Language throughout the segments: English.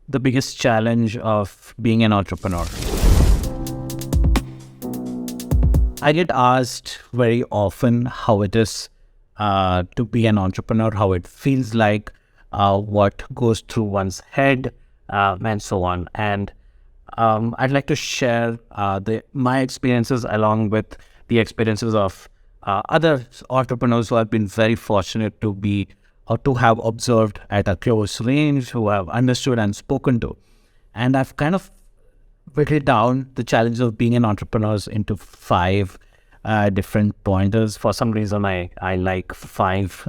the biggest challenge of being an entrepreneur? I get asked very often how it is to be an entrepreneur, how it feels like, what goes through one's head, and so on. And I'd like to share my experiences along with the experiences of other entrepreneurs who have been very fortunate to be or to have observed at a close range, who have understood and spoken to. And I've kind of whittled down the challenge of being an entrepreneur into five different pointers. For some reason, I like five.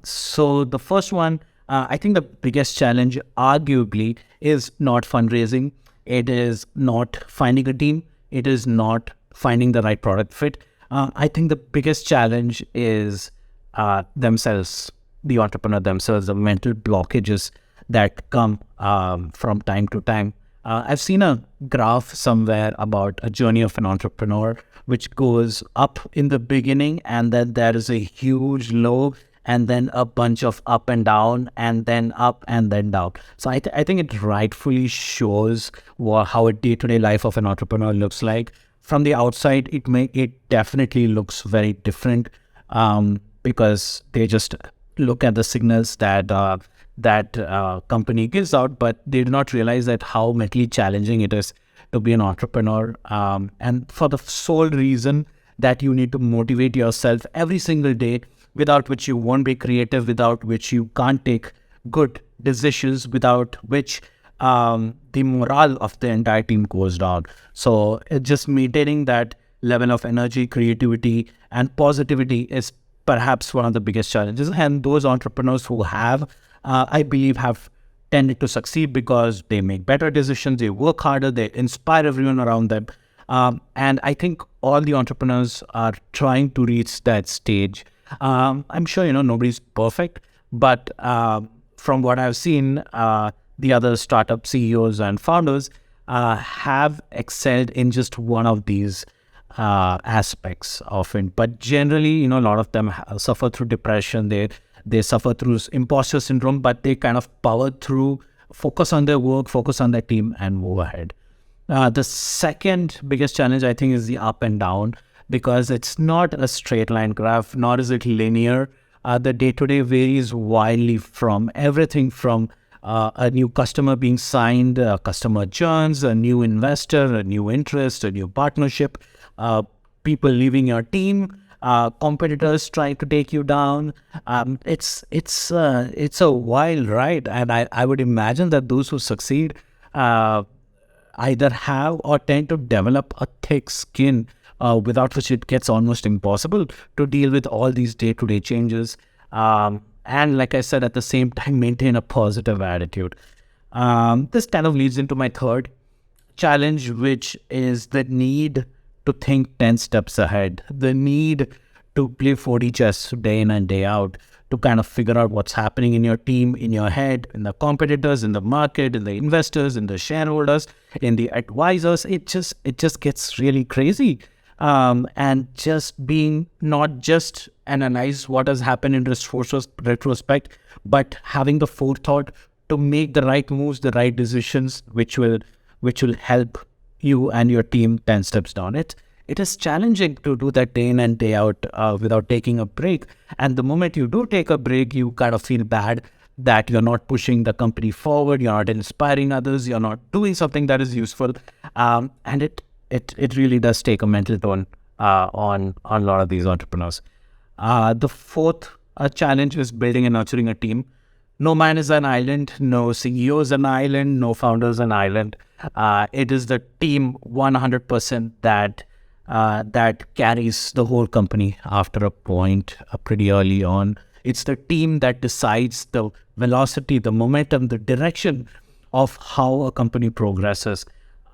So the first one, I think the biggest challenge, arguably, is not fundraising. It is not finding a team. It is not finding the right product fit. I think the biggest challenge is themselves, the entrepreneur themselves, the mental blockages that come from time to time. I've seen a graph somewhere about a journey of an entrepreneur, which goes up in the beginning, and then there is a huge low, and then a bunch of up and down, and then up and then down. So I think it rightfully shows how a day-to-day life of an entrepreneur looks like. From the outside, it definitely looks very different because they just look at the signals that company gives out, but they do not realize that how mentally challenging it is to be an entrepreneur, and for the sole reason that you need to motivate yourself every single day, without which you won't be creative, without which you can't take good decisions, without which the morale of the entire team goes down. So just maintaining that level of energy, creativity, and positivity is perhaps one of the biggest challenges. And those entrepreneurs who have, I believe, have tended to succeed because they make better decisions, they work harder, they inspire everyone around them. And I think all the entrepreneurs are trying to reach that stage. I'm sure, nobody's perfect, but from what I've seen, the other startup CEOs and founders have excelled in just one of these aspects of it. But generally, a lot of them suffer through depression. They suffer through imposter syndrome, but they kind of power through, focus on their work, focus on their team, and move ahead. The second biggest challenge, I think, is the up and down, because it's not a straight line graph, nor is it linear. The day-to-day varies wildly from everything from a new customer being signed, customer churns, a new investor, a new interest, a new partnership, people leaving your team, competitors trying to take you down. It's a wild ride, and I would imagine that those who succeed either have or tend to develop a thick skin, without which it gets almost impossible to deal with all these day-to-day changes. And like I said, at the same time, maintain a positive attitude. This kind of leads into my third challenge, which is the need to think 10 steps ahead, the need to play 4D chess day in and day out, to kind of figure out what's happening in your team, in your head, in the competitors, in the market, in the investors, in the shareholders, in the advisors. It just gets really crazy. And just being not just analyze what has happened in retrospect, but having the forethought to make the right moves, the right decisions, which will help you and your team 10 steps down. It is challenging to do that day in and day out without taking a break. And the moment you do take a break, you kind of feel bad that you're not pushing the company forward, you're not inspiring others, you're not doing something that is useful. And it really does take a mental toll on a lot of these entrepreneurs. The fourth challenge is building and nurturing a team. No man is an island, no CEO is an island, no founder is an island. It is the team 100% that carries the whole company after a point pretty early on. It's the team that decides the velocity, the momentum, the direction of how a company progresses.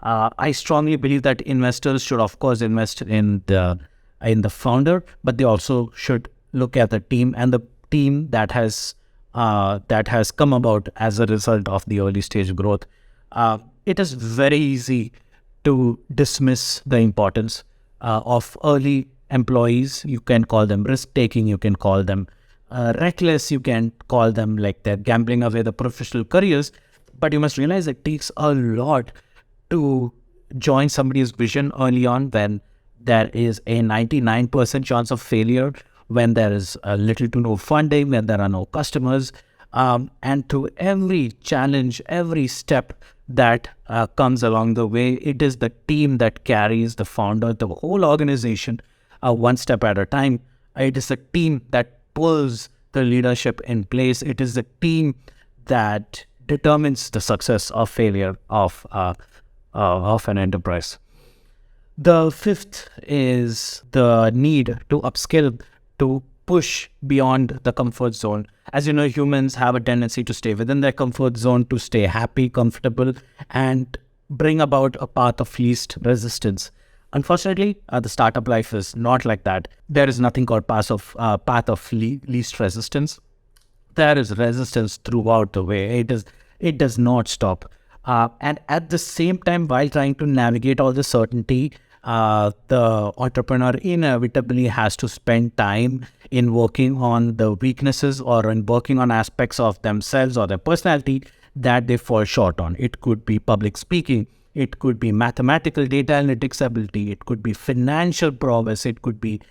I strongly believe that investors should, of course, invest in the founder, but they also should look at the team, and the team that has come about as a result of the early stage growth. It is very easy to dismiss the importance of early employees. You can call them risk-taking, you can call them reckless, you can call them like they're gambling away the professional careers. But you must realize it takes a lot to join somebody's vision early on when there is a 99% chance of failure, when there is little to no funding, when there are no customers, and to every challenge, every step that comes along the way, it is the team that carries the founder, the whole organization, one step at a time. It is the team that pulls the leadership in place. It is the team that determines the success or failure of an enterprise. The fifth is the need to upskill, to push beyond the comfort zone. As you know, humans have a tendency to stay within their comfort zone, to stay happy, comfortable, and bring about a path of least resistance. Unfortunately, the startup life is not like that. There is nothing called path of least resistance. There is resistance throughout the way. It does not stop. And at the same time, while trying to navigate all the certainty, the entrepreneur inevitably has to spend time in working on the weaknesses or in working on aspects of themselves or their personality that they fall short on. It could be public speaking. It could be mathematical data analytics ability. It could be financial prowess. It could be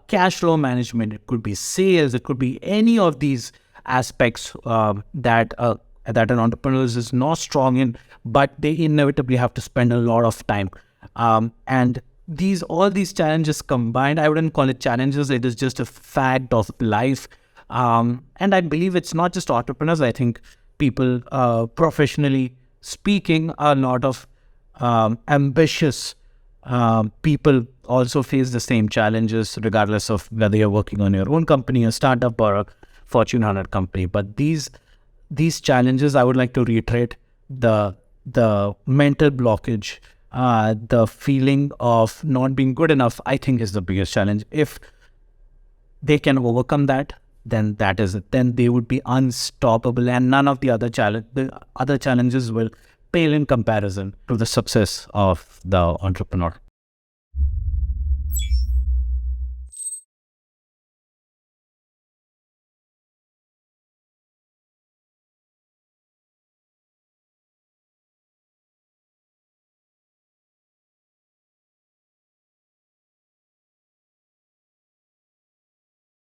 cash flow management. It could be sales. It could be any of these aspects that an entrepreneur is not strong in, but they inevitably have to spend a lot of time. And all these challenges combined, I wouldn't call it challenges. It is just a fact of life. And I believe it's not just entrepreneurs. I think people, professionally speaking, a lot of ambitious people also face the same challenges, regardless of whether you're working on your own company, a startup, or a Fortune 100 company. But these challenges, I would like to reiterate, the mental blockage, the feeling of not being good enough, I think is the biggest challenge. If they can overcome that, then that is it. Then they would be unstoppable, and none of the other challenges will pale in comparison to the success of the entrepreneur.